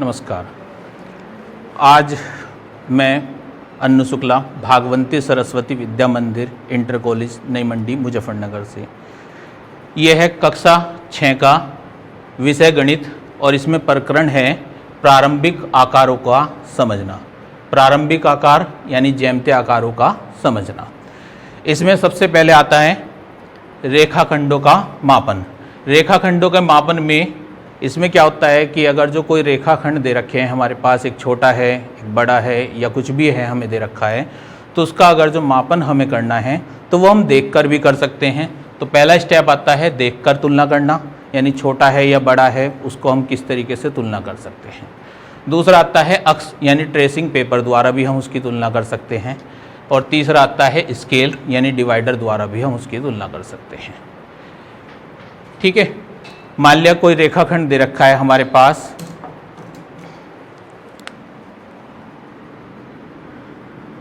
नमस्कार। आज मैं अन्नू शुक्ला भागवती सरस्वती विद्या मंदिर इंटर कॉलेज नई मंडी मुजफ्फरनगर से। यह है कक्षा 6 का विषय गणित और इसमें प्रकरण है प्रारंभिक आकारों का समझना। प्रारंभिक आकार यानी ज्यामितीय आकारों का समझना। इसमें सबसे पहले आता है रेखाखंडों का मापन। रेखाखंडों के मापन में इसमें क्या होता है कि अगर जो कोई रेखाखंड दे रखे हैं हमारे पास, एक छोटा है एक बड़ा है या कुछ भी है हमें दे रखा है, तो उसका अगर जो मापन हमें करना है तो वो हम देखकर भी कर सकते हैं। तो पहला स्टेप आता है देखकर तुलना करना, यानी छोटा है या बड़ा है उसको हम किस तरीके से तुलना कर सकते हैं। दूसरा आता है अक्स यानी ट्रेसिंग पेपर द्वारा भी हम उसकी तुलना कर सकते हैं। और तीसरा आता है स्केल यानी डिवाइडर द्वारा भी हम उसकी तुलना कर सकते हैं। ठीक है, मान लिया कोई रेखाखंड दे रखा है हमारे पास,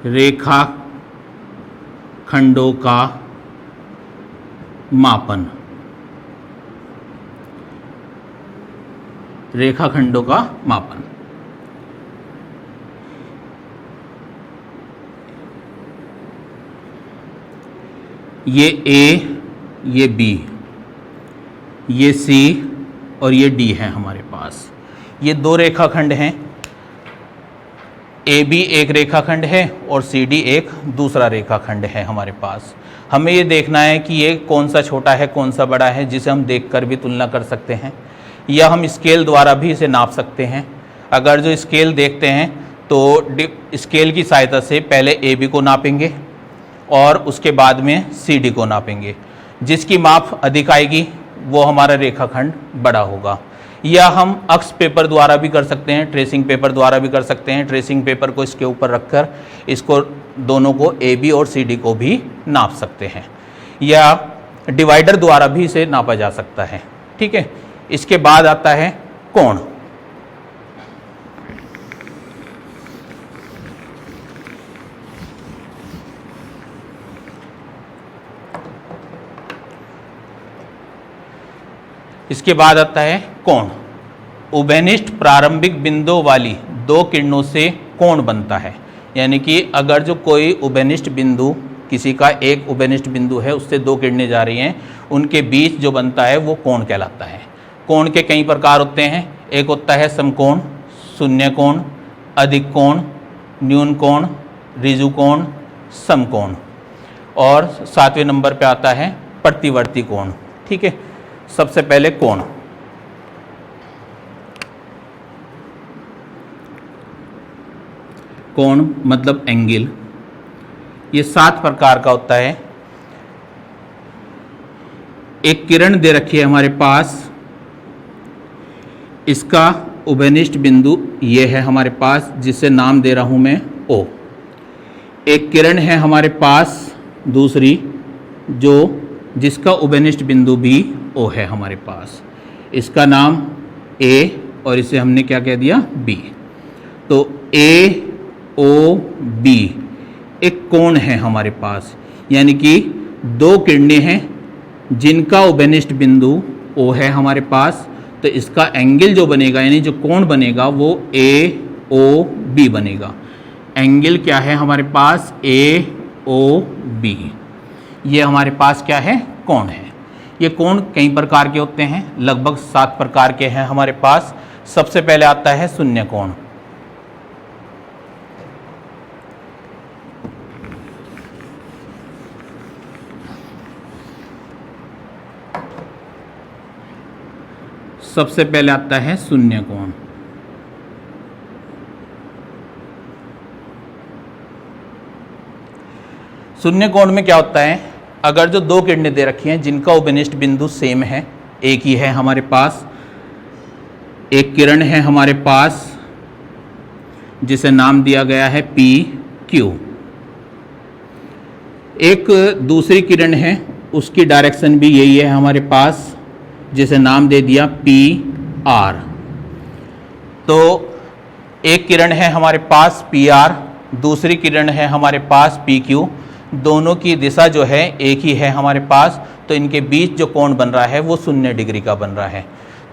रेखाखंडों का मापन। रेखाखंडों का मापन ये ए, ये बी, ये सी और ये डी है हमारे पास। ये दो रेखाखंड हैं। ए बी एक रेखाखंड है और सी डी एक दूसरा रेखाखंड है हमारे पास। हमें ये देखना है कि ये कौन सा छोटा है कौन सा बड़ा है, जिसे हम देखकर भी तुलना कर सकते हैं या हम स्केल द्वारा भी इसे नाप सकते हैं। अगर जो स्केल देखते हैं तो स्केल की सहायता से पहले ए बी को नापेंगे और उसके बाद में सी डी को नापेंगे। जिसकी माप अधिक आएगी वो हमारा रेखाखंड बड़ा होगा। या हम अक्स पेपर द्वारा भी कर सकते हैं, ट्रेसिंग पेपर द्वारा भी कर सकते हैं। ट्रेसिंग पेपर को इसके ऊपर रखकर इसको दोनों को ए बी और सी डी को भी नाप सकते हैं या डिवाइडर द्वारा भी इसे नापा जा सकता है। ठीक है, इसके बाद आता है कोण। इसके बाद आता है कोण। उभयनिष्ठ प्रारंभिक बिंदुओं वाली दो किरणों से कोण बनता है। यानी कि अगर जो कोई उभयनिष्ठ बिंदु, किसी का एक उभयनिष्ठ बिंदु है, उससे दो किरणें जा रही हैं, उनके बीच जो बनता है वो कोण कहलाता है। कोण के कई प्रकार होते हैं। एक होता है समकोण, शून्य कोण, अधिक कोण, न्यून कोण, ऋजु कोण, समकोण। और 7वें नंबर पे आता है प्रतिवर्ती कोण। ठीक है, सबसे पहले कोण। कोण मतलब एंगल। ये 7 प्रकार का होता है। एक किरण दे रखी है हमारे पास, इसका उभयनिष्ठ बिंदु ये है हमारे पास, जिसे नाम दे रहा हूं मैं O। एक किरण है हमारे पास दूसरी जिसका उभयनिष्ठ बिंदु भी O है हमारे पास, इसका नाम A और इसे हमने क्या कह दिया B। तो AOB एक कोण है हमारे पास, यानी कि दो किरणें हैं जिनका उभयनिष्ठ बिंदु O है हमारे पास। तो इसका एंगल जो बनेगा यानी जो कोण बनेगा वो AOB बनेगा। एंगल क्या है हमारे पास AOB। ये हमारे पास क्या है कोण है। ये कोण कई प्रकार के होते हैं, लगभग 7 प्रकार के हैं हमारे पास। सबसे पहले आता है शून्य कोण। सबसे पहले आता है शून्य कोण। शून्य कोण में क्या होता है, अगर जो दो किरणें दे रखी हैं जिनका उभयनिष्ठ बिंदु सेम है, एक ही है हमारे पास, एक किरण है हमारे पास जिसे नाम दिया गया है PQ। एक दूसरी किरण है, उसकी डायरेक्शन भी यही है हमारे पास, जिसे नाम दे दिया PR। तो एक किरण है हमारे पास PR, दूसरी किरण है हमारे पास PQ। दोनों की दिशा जो है एक ही है हमारे पास, तो इनके बीच जो कोण बन रहा है वो 0 डिग्री का बन रहा है।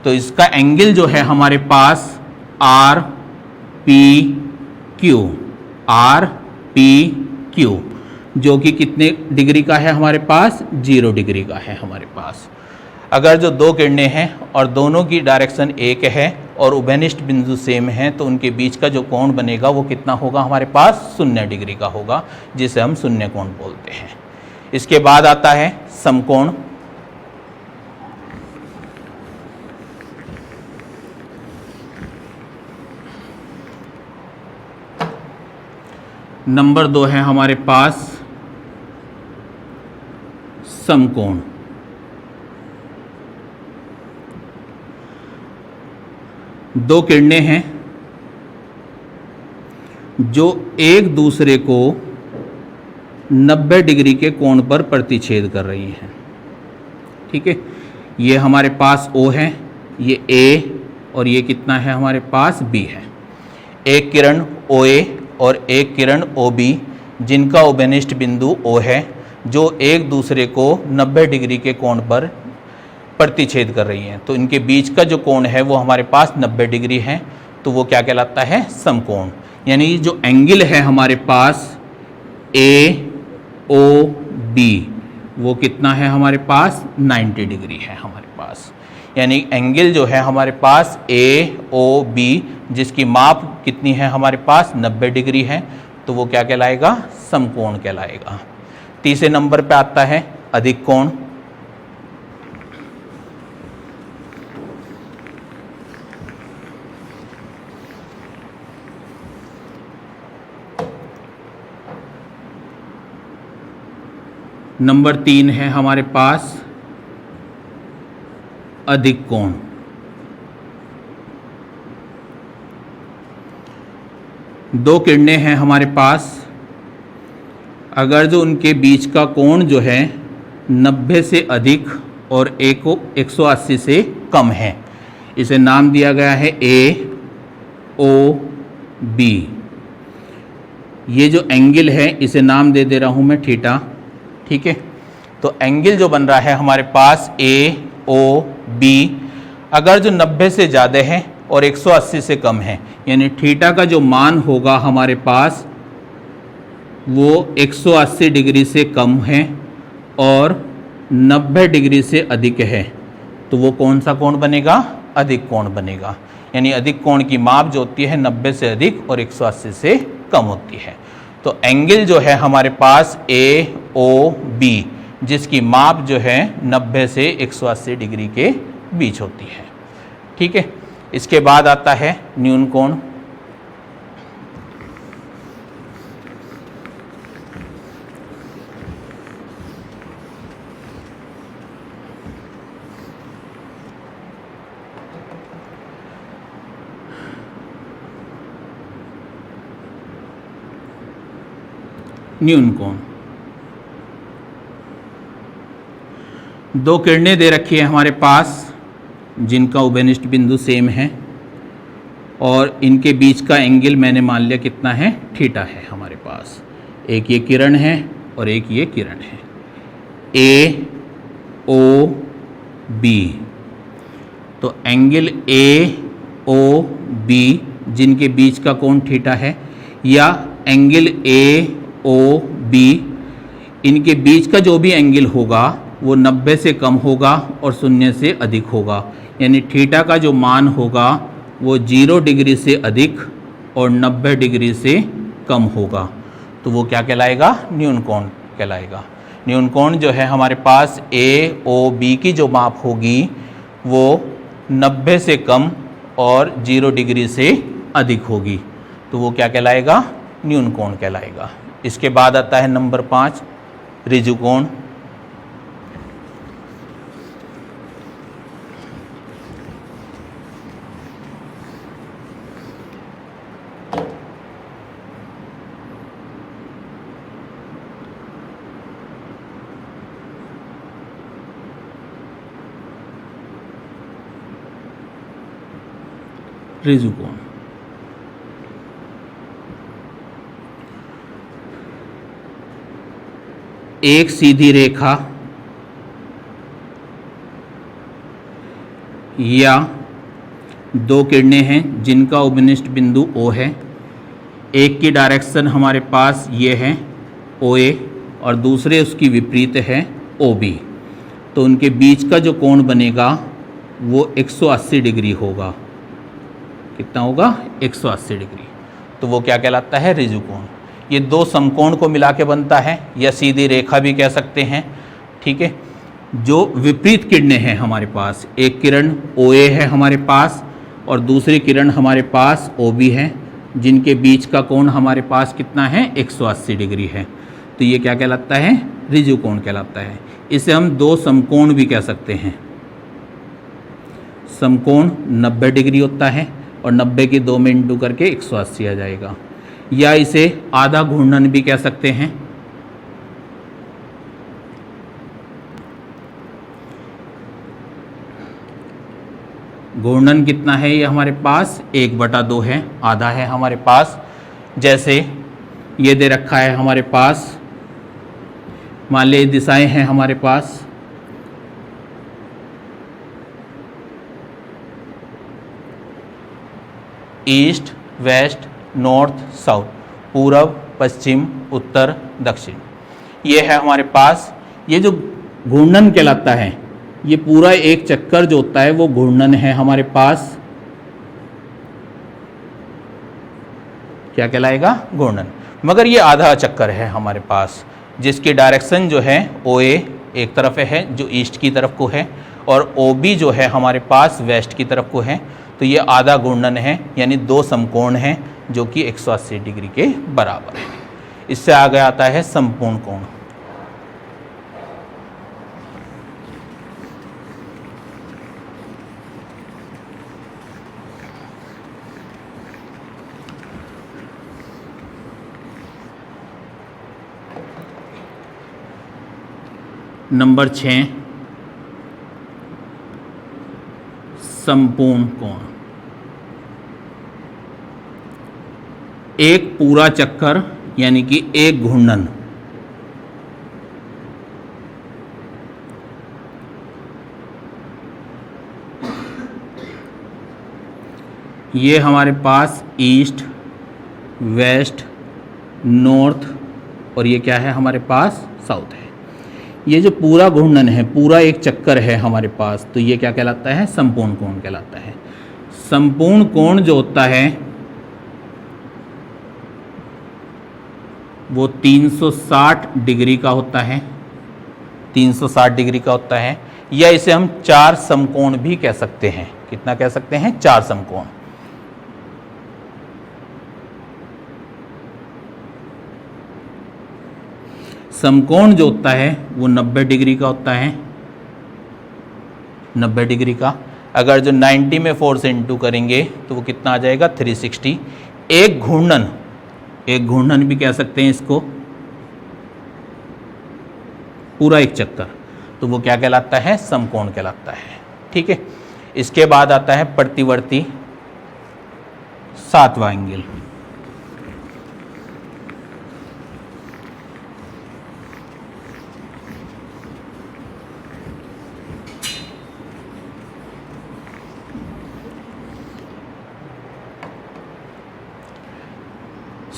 तो इसका एंगल जो है हमारे पास R P Q, R P Q, जो कि कितने डिग्री का है हमारे पास? 0 डिग्री का है हमारे पास। अगर जो दो किरणें हैं और दोनों की डायरेक्शन एक है और उभयनिष्ठ बिंदु सेम है तो उनके बीच का जो कोण बनेगा वो कितना होगा हमारे पास? 0 डिग्री का होगा, जिसे हम शून्य कोण बोलते हैं। इसके बाद आता है समकोण। नंबर 2 है हमारे पास समकोण। दो किरणें हैं जो एक दूसरे को 90 डिग्री के कोण पर प्रतिच्छेद कर रही हैं। ठीक है, ये हमारे पास O है, ये A और ये कितना है हमारे पास? B है। एक किरण OA और एक किरण OB जिनका उभयनिष्ठ बिंदु O है, जो एक दूसरे को 90 डिग्री के कोण पर प्रतिच्छेद कर रही हैं, तो इनके बीच का जो कोण है वो हमारे पास 90 डिग्री है, तो वो क्या कहलाता है? समकोण। यानी जो एंगल है हमारे पास AOB वो कितना है हमारे पास? 90 डिग्री है हमारे पास। यानी एंगल जो है हमारे पास AOB जिसकी माप कितनी है हमारे पास? 90 डिग्री है, तो वो क्या कहलाएगा? समकोण कहलाएगा। तीसरे नंबर पे आता है अधिक कोण। नंबर 3 है हमारे पास अधिक कोण। दो किरणें हैं हमारे पास, अगर जो उनके बीच का कोण जो है 90 से अधिक और 180 से कम है, इसे नाम दिया गया है AOB। ये जो एंगल है इसे नाम दे रहा हूँ मैं थीटा। ठीक है, तो एंगल जो बन रहा है हमारे पास AOB अगर जो 90 से ज़्यादा है और 180 से कम है, यानी थीटा का जो मान होगा हमारे पास वो 180 डिग्री से कम है और 90 डिग्री से अधिक है, तो वो कौन सा कोण बनेगा? अधिक कोण बनेगा। यानी अधिक कोण की माप जो होती है 90 से अधिक और 180 से कम होती है। तो एंगल जो है हमारे पास AOB जिसकी माप जो है 90 से 180 डिग्री के बीच होती है। ठीक है, इसके बाद आता है न्यून कोण। न्यून कोण, दो किरणें दे रखी है हमारे पास जिनका उभयनिष्ठ बिंदु सेम है और इनके बीच का एंगल मैंने मान लिया कितना है? थीटा है हमारे पास। एक ये किरण है और एक ये किरण है AOB। तो एंगल AOB जिनके बीच का कोण थीटा है या एंगल AOB इनके बीच का जो भी एंगल होगा वो 90 से कम होगा और 0 से अधिक होगा। यानी थीटा का जो मान होगा वो 0 डिग्री से अधिक और 90 डिग्री से कम होगा, तो वो क्या कहलाएगा? न्यून कोण कहलाएगा। न्यून कोण जो है हमारे पास AOB की जो माप होगी वो 90 से कम और 0 डिग्री से अधिक होगी, तो वो क्या कहलाएगा? न्यून कोण कहलाएगा। इसके बाद आता है नंबर 5 ऋजु कोण। ऋजु कोण एक सीधी रेखा या दो किरणें हैं जिनका उपनिष्ठ बिंदु O है। एक की डायरेक्शन हमारे पास ये है OA और दूसरे उसकी विपरीत है OB। तो उनके बीच का जो कोण बनेगा वो 180 डिग्री होगा। कितना होगा? 180 डिग्री। तो वो क्या कहलाता है? ऋजु कोण। ये दो समकोण को मिला के बनता है, या सीधी रेखा भी कह सकते हैं। ठीक है। जो विपरीत किरणें हैं हमारे पास, एक किरण OA है हमारे पास और दूसरी किरण हमारे पास OB है, जिनके बीच का कोण हमारे पास कितना है? 180 डिग्री है। तो ये क्या कहलाता है? ऋजु कोण कहलाता है। इसे हम दो समकोण भी कह सकते हैं। समकोण 90 डिग्री होता है और 90 के 2 में इंटू करके 180 आ जाएगा। या इसे आधा घूर्णन भी कह सकते हैं। घूर्णन कितना है? ये हमारे पास 1/2 है, आधा है हमारे पास। जैसे ये दे रखा है हमारे पास, मान लीजिए दिशाएं हैं हमारे पास, ईस्ट, वेस्ट, नॉर्थ, साउथ, पूरब, पश्चिम, उत्तर, दक्षिण। ये है हमारे पास। ये जो घूर्णन कहलाता है, ये पूरा एक चक्कर जो होता है वो घूर्णन है हमारे पास। क्या कहलाएगा? घूर्णन। मगर ये आधा चक्कर है हमारे पास, जिसकी डायरेक्शन जो है OA एक तरफ है जो ईस्ट की तरफ को है, और OB जो है हमारे पास वेस्ट की तरफ को है। तो ये आधा घूर्णन है, यानी दो समकोण हैं जो कि 180 डिग्री के बराबर है। इससे आगे आता है संपूर्ण कोण। नंबर 6, संपूर्ण कोण। एक पूरा चक्कर यानी कि एक घूर्णन, ये हमारे पास ईस्ट, वेस्ट, नॉर्थ और ये क्या है हमारे पास? साउथ है। ये जो पूरा घूर्णन है, पूरा एक चक्कर है हमारे पास, तो ये क्या कहलाता है? संपूर्ण कोण कहलाता है। संपूर्ण कोण जो होता है वो 360 डिग्री का होता है। 360 डिग्री का होता है, या इसे हम 4 समकोण भी कह सकते हैं। कितना कह सकते हैं? 4 समकोण। समकोण जो होता है वो 90 डिग्री का होता है। 90 डिग्री का। अगर जो 90 में 4 से इंटू करेंगे तो वो कितना आ जाएगा? 360। एक घूर्णन, एक घूर्णन भी कह सकते हैं इसको, पूरा एक चक्कर, तो वो क्या कहलाता है? समकोण कहलाता है। ठीक है। इसके बाद आता है प्रतिवर्ती 7वां एंगल।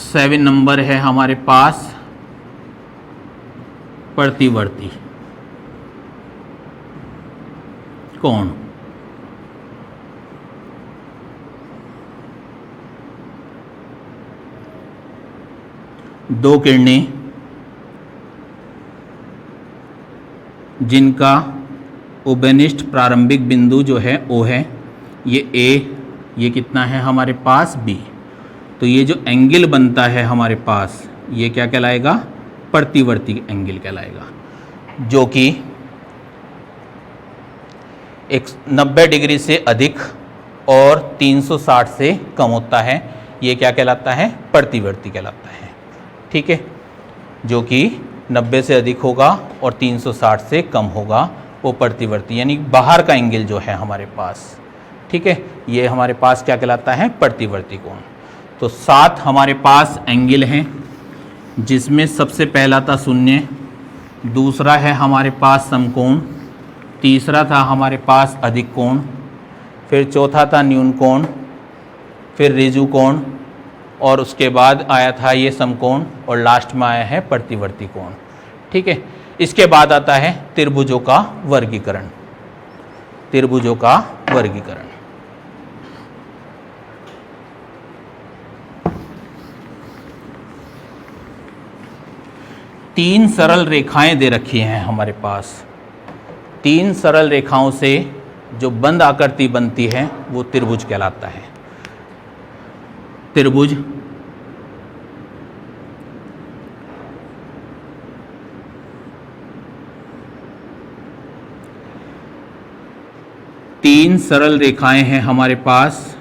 सेवन नंबर है हमारे पास प्रतिवर्ती कोण। दो किरणें जिनका उभयनिष्ठ प्रारंभिक बिंदु जो है O है, ये A, ये कितना है हमारे पास? B। तो ये जो एंगल बनता है हमारे पास, ये क्या कहलाएगा? प्रतिवर्ती एंगल कहलाएगा, जो कि 90 डिग्री से अधिक और 360 से कम होता है। ये क्या कहलाता है? प्रतिवर्ती कहलाता है। ठीक है। जो कि 90 से अधिक होगा और 360 से कम होगा, वो प्रतिवर्ती, यानी बाहर का एंगल जो है हमारे पास। ठीक है। ये हमारे पास क्या कहलाता है? प्रतिवर्ती कोण। तो 7 हमारे पास एंगल हैं, जिसमें सबसे पहला था शून्य, दूसरा है हमारे पास समकोण, तीसरा था हमारे पास अधिक कोण, फिर चौथा था न्यून कोण, फिर ऋजु कोण, और उसके बाद आया था ये समकोण, और लास्ट में आया है प्रतिवर्ती कोण। ठीक है, इसके बाद आता है त्रिभुजों का वर्गीकरण। त्रिभुजों का वर्गीकरण, तीन सरल रेखाएं दे रखी हैं हमारे पास। तीन सरल रेखाओं से जो बंद आकृति बनती है वो त्रिभुज कहलाता है। त्रिभुज तीन सरल रेखाएं हैं हमारे पास,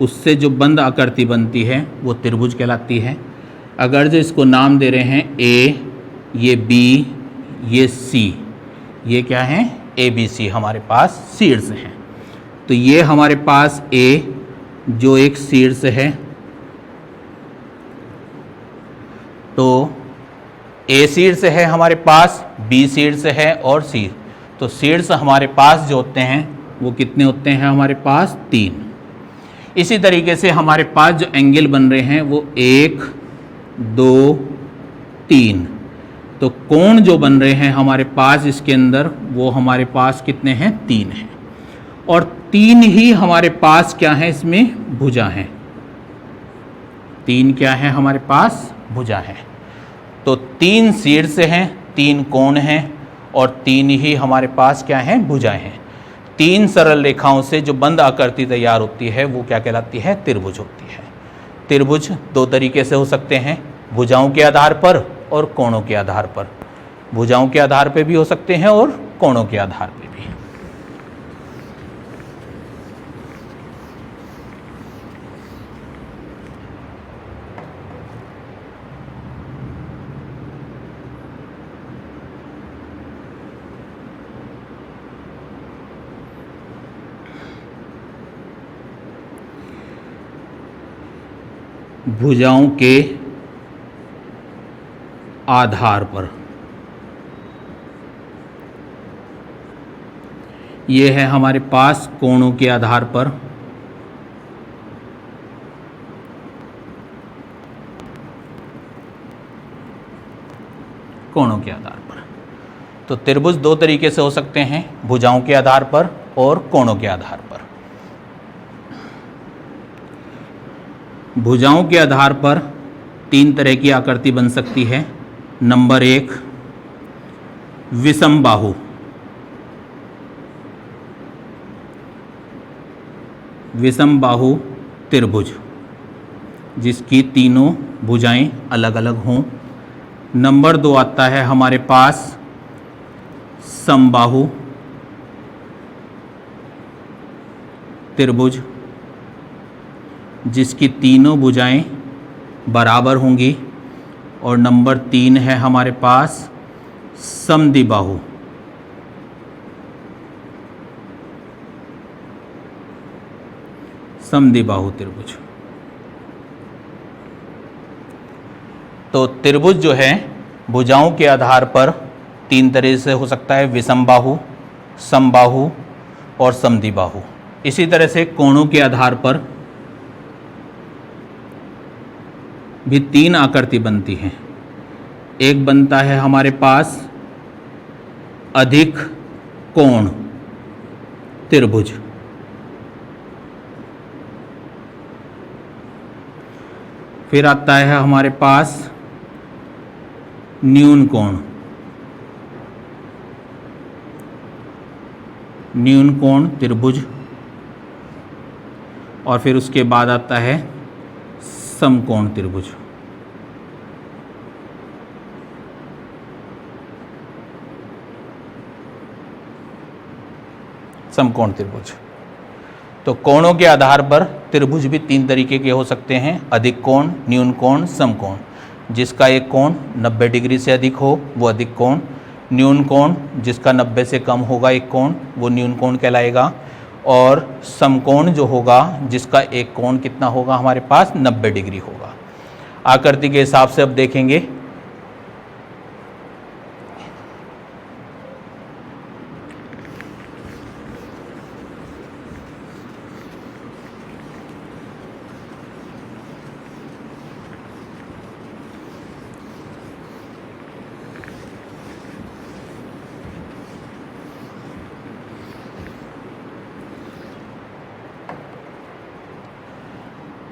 उससे जो बंद आकृति बनती है वो त्रिभुज कहलाती है। अगर जो इसको नाम दे रहे हैं ए, ये बी, ये सी, ये क्या है ए बी सी हमारे पास शीर्ष हैं। तो ये हमारे पास ए जो एक शीर्ष है, तो ए शीर्ष है हमारे पास, बी शीर्ष है और सी। तो शीर्ष हमारे पास जो होते हैं वो कितने होते हैं हमारे पास 3। इसी तरीके से हमारे पास जो एंगल बन रहे हैं वो 1 2 3। तो कोण जो बन रहे हैं हमारे पास इसके अंदर वो हमारे पास कितने हैं 3 हैं, और 3 ही हमारे पास क्या है इसमें भुजा हैं। 3 क्या है हमारे पास भुजा है। तो 3 शीर्ष हैं, 3 कोण हैं और 3 ही हमारे पास क्या हैं भुजाएं हैं। 3 सरल रेखाओं से जो बंद आकृति तैयार होती है वो क्या कहलाती है त्रिभुज होती है। त्रिभुज 2 तरीके से हो सकते हैं, भुजाओं के आधार पर और कोणों के आधार पर। भुजाओं के आधार पर भी हो सकते हैं और कोणों के आधार पर भी। भुजाओं के आधार पर यह है हमारे पास कोणों के आधार पर। कोणों के आधार पर तो त्रिभुज 2 तरीके से हो सकते हैं, भुजाओं के आधार पर और कोणों के आधार पर। भुजाओं के आधार पर 3 तरह की आकृति बन सकती है। नंबर 1 विषम बाहु। विषम बाहु त्रिभुज जिसकी तीनों भुजाएं अलग अलग हों। नंबर 2 आता है हमारे पास समबाहु त्रिभुज जिसकी तीनों भुजाएं बराबर होंगी। और नंबर 3 है हमारे पास समद्विबाहु। समद्विबाहु त्रिभुज। तो त्रिभुज जो है भुजाओं के आधार पर 3 तरह से हो सकता है, विषम बाहु, समबाहु और समद्विबाहु। इसी तरह से कोणों के आधार पर भी 3 आकृति बनती हैं। एक बनता है हमारे पास अधिक कोण त्रिभुज। फिर आता है हमारे पास न्यून कोण। न्यून कोण त्रिभुज। और फिर उसके बाद आता है समकोण त्रिभुज। समकोण त्रिभुज। तो कोणों के आधार पर त्रिभुज भी 3 तरीके के हो सकते हैं, अधिक कोण, न्यून कोण, समकोण। जिसका एक कोण 90 डिग्री से अधिक हो वो अधिक कोण। न्यून कोण जिसका 90 से कम होगा एक कोण वो न्यून कोण कहलाएगा। और समकोण जो होगा जिसका एक कोण कितना होगा हमारे पास 90 डिग्री होगा। आकृति के हिसाब से अब देखेंगे।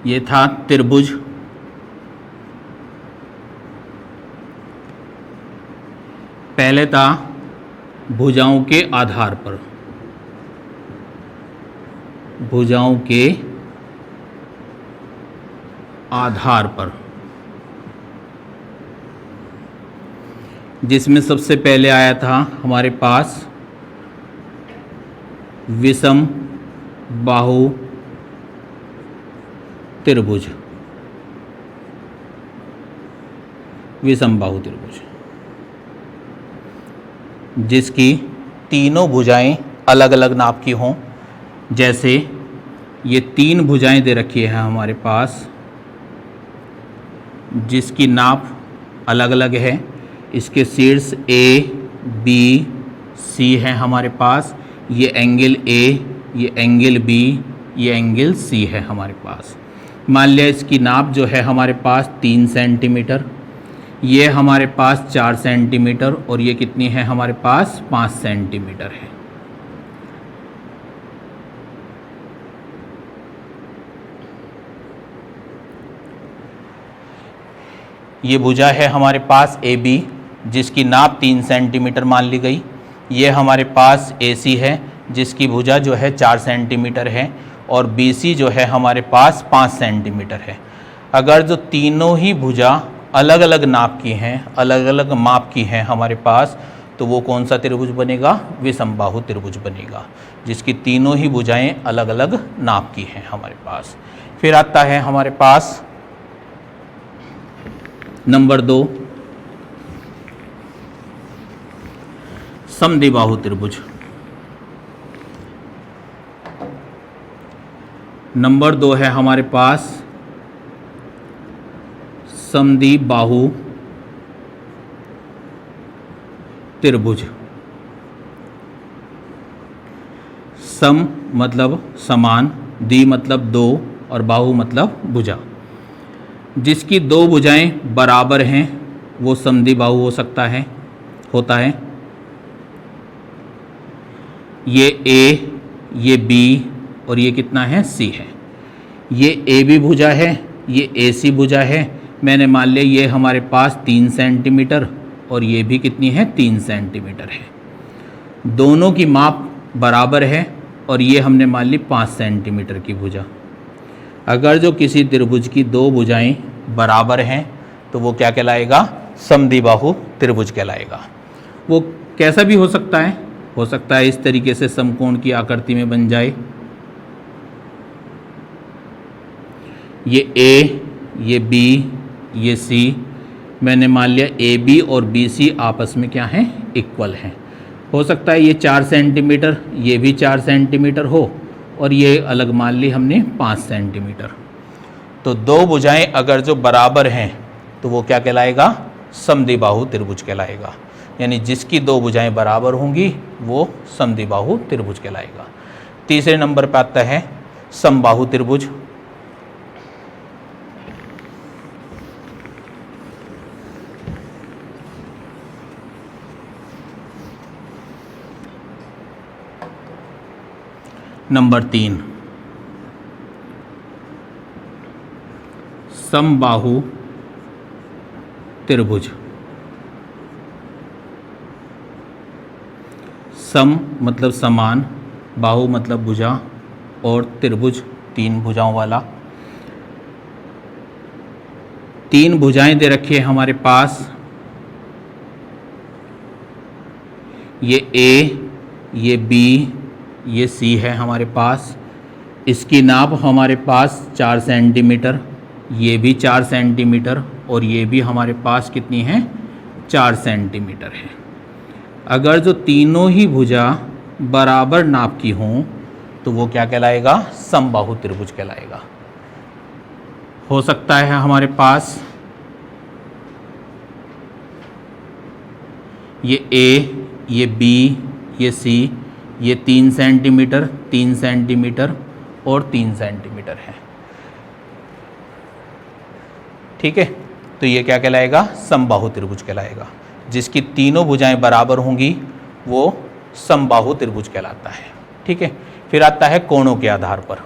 ये था त्रिभुज, पहले था भुजाओं के आधार पर, भुजाओं के आधार पर, जिसमें सबसे पहले आया था हमारे पास विषम बाहु त्रिभुज, विषम बाहु त्रिभुज, जिसकी तीनों भुजाएं अलग अलग नाप की हों। जैसे ये 3 भुजाएं दे रखी है हमारे पास, जिसकी नाप अलग अलग है। इसके शीर्ष ए बी सी है हमारे पास, ये एंगल ए, ये एंगल बी, ये एंगल सी है हमारे पास। मान लिया इसकी नाप जो है हमारे पास 3 सेंटीमीटर, ये हमारे पास 4 सेंटीमीटर और ये कितनी है हमारे पास 5 सेंटीमीटर है। ये भुजा है हमारे पास ए बी, जिसकी नाप 3 सेंटीमीटर मान ली गई। ये हमारे पास ए सी है, जिसकी भुजा जो है 4 सेंटीमीटर है, और बी सी जो है हमारे पास 5 सेंटीमीटर है। अगर जो तीनों ही भुजा अलग अलग नाप की हैं, अलग अलग माप की हैं हमारे पास, तो वो कौन सा त्रिभुज बनेगा? विषमबाहु त्रिभुज बनेगा, जिसकी तीनों ही भुजाएं अलग अलग नाप की हैं हमारे पास। फिर आता है हमारे पास नंबर 2, समद्विबाहु त्रिभुज। नंबर 2 है हमारे पास समद्विबाहु त्रिभुज। सम मतलब समान, द्वि मतलब 2 और बाहु मतलब भुजा। जिसकी 2 भुजाएं बराबर हैं वो समद्विबाहु हो सकता है, होता है। ये ए, ये बी और ये कितना है? सी है। ये ए बी भुजा है, ये ए सी भुजा है। मैंने मान लिया ये हमारे पास 3 सेंटीमीटर और ये भी कितनी है? 3 सेंटीमीटर है। दोनों की माप बराबर है और ये हमने मान ली 5 सेंटीमीटर की भुजा। अगर जो किसी त्रिभुज की 2 भुजाएं बराबर हैं तो वो क्या कहलाएगा? समद्विबाहु त्रिभुज कहलाएगा। वो कैसा भी हो सकता है, हो सकता है इस तरीके से समकोण की आकृति में बन जाए। ये ए, ये बी, ये सी, मैंने मान लिया ए बी और बी सी आपस में क्या हैं? इक्वल हैं। हो सकता है ये 4 सेंटीमीटर, ये भी 4 सेंटीमीटर हो और ये अलग मान ली हमने 5 सेंटीमीटर। तो 2 भुजाएं अगर जो बराबर हैं तो वो क्या कहलाएगा? समद्विबाहु त्रिभुज कहलाएगा। यानी जिसकी 2 भुजाएं बराबर होंगी वो समद्विबाहु त्रिभुज कहलाएगा। तीसरे नंबर पर आता है समबाहु त्रिभुज। नंबर 3, समबाहु त्रिभुज। सम मतलब समान, बाहु मतलब भुजा और त्रिभुज 3 भुजाओं वाला। 3 भुजाएं दे रखी है हमारे पास। ये ए, ये बी, ये सी है हमारे पास। इसकी नाप हमारे पास 4 सेंटीमीटर, ये भी 4 सेंटीमीटर और ये भी हमारे पास कितनी है? 4 सेंटीमीटर है। अगर जो तीनों ही भुजा बराबर नाप की हों तो वो क्या कहलाएगा? समबाहु त्रिभुज कहलाएगा। हो सकता है हमारे पास ये ए, ये बी, ये सी, ये 3 सेंटीमीटर, 3 सेंटीमीटर और 3 सेंटीमीटर है। ठीक है, तो ये क्या कहलाएगा? समबाहु त्रिभुज कहलाएगा। जिसकी तीनों भुजाएं बराबर होंगी वो समबाहु त्रिभुज कहलाता है। ठीक है, फिर आता है कोणों के आधार पर।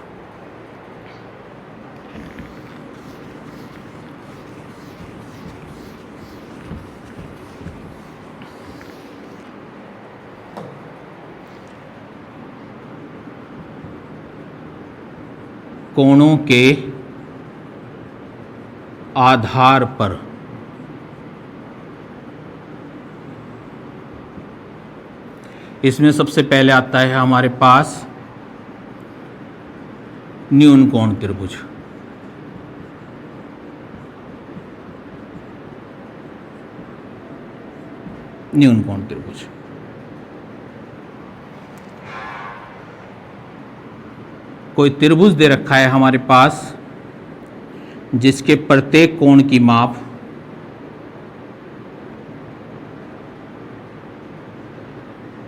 कोणों के आधार पर इसमें सबसे पहले आता है हमारे पास न्यून कोण त्रिभुज। न्यून कोण त्रिभुज कोई त्रिभुज दे रखा है हमारे पास जिसके प्रत्येक कोण की माप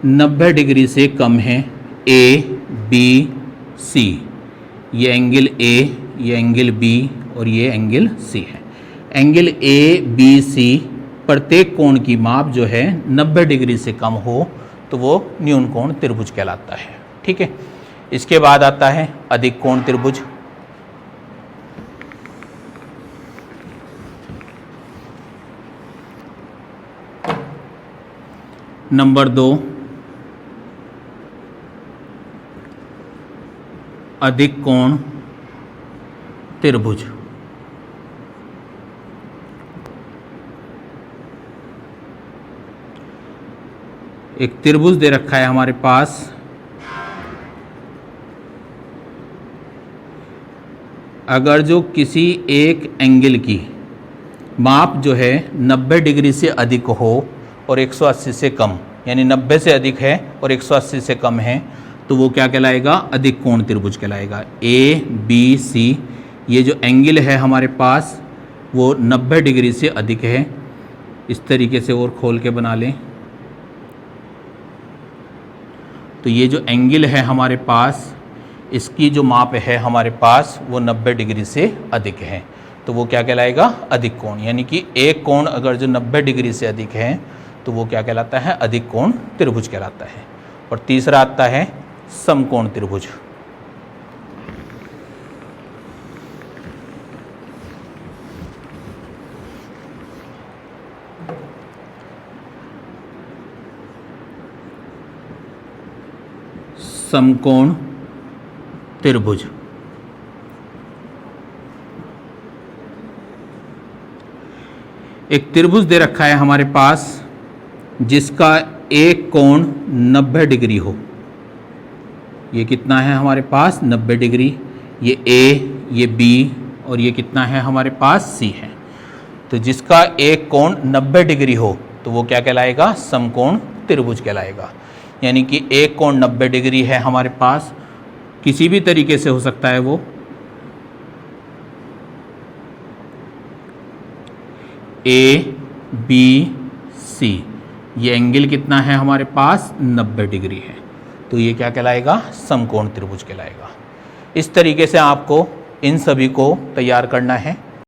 90 डिग्री से कम है, ए बी सी। ये एंगल ए, ये एंगल बी और ये एंगल सी है। एंगल ए बी सी प्रत्येक कोण की माप जो है 90 डिग्री से कम हो तो वो न्यून कोण त्रिभुज कहलाता है। ठीक है, इसके बाद आता है अधिक कोण त्रिभुज। नंबर 2 अधिक कोण त्रिभुज। एक त्रिभुज दे रखा है हमारे पास अगर जो किसी एक एंगल की माप जो है 90 डिग्री से अधिक हो और 180 से कम, यानी 90 से अधिक है और 180 से कम है, तो वो क्या कहलाएगा? अधिक कोण त्रिभुज कहलाएगा। ए बी सी ये जो एंगल है हमारे पास वो 90 डिग्री से अधिक है। इस तरीके से और खोल के बना लें तो ये जो एंगल है हमारे पास इसकी जो माप है हमारे पास वो 90 डिग्री से अधिक है, तो वो क्या कहलाएगा? अधिक कोण। यानी कि एक कोण अगर जो 90 डिग्री से अधिक है तो वो क्या कहलाता है? अधिक कोण त्रिभुज कहलाता है। और तीसरा आता है समकोण त्रिभुज। समकोण त्रिभुज एक त्रिभुज दे रखा है हमारे पास जिसका एक कोण 90 डिग्री हो। ये कितना है हमारे पास? 90 डिग्री। ये ए, ये बी और ये कितना है हमारे पास? सी है। तो जिसका एक कोण 90 डिग्री हो तो वो क्या कहलाएगा? समकोण त्रिभुज कहलाएगा। यानी कि एक कोण 90 डिग्री है हमारे पास, किसी भी तरीके से हो सकता है वो। ए बी सी ये एंगल कितना है हमारे पास? 90 डिग्री है, तो ये क्या कहलाएगा? समकोण त्रिभुज कहलाएगा। इस तरीके से आपको इन सभी को तैयार करना है।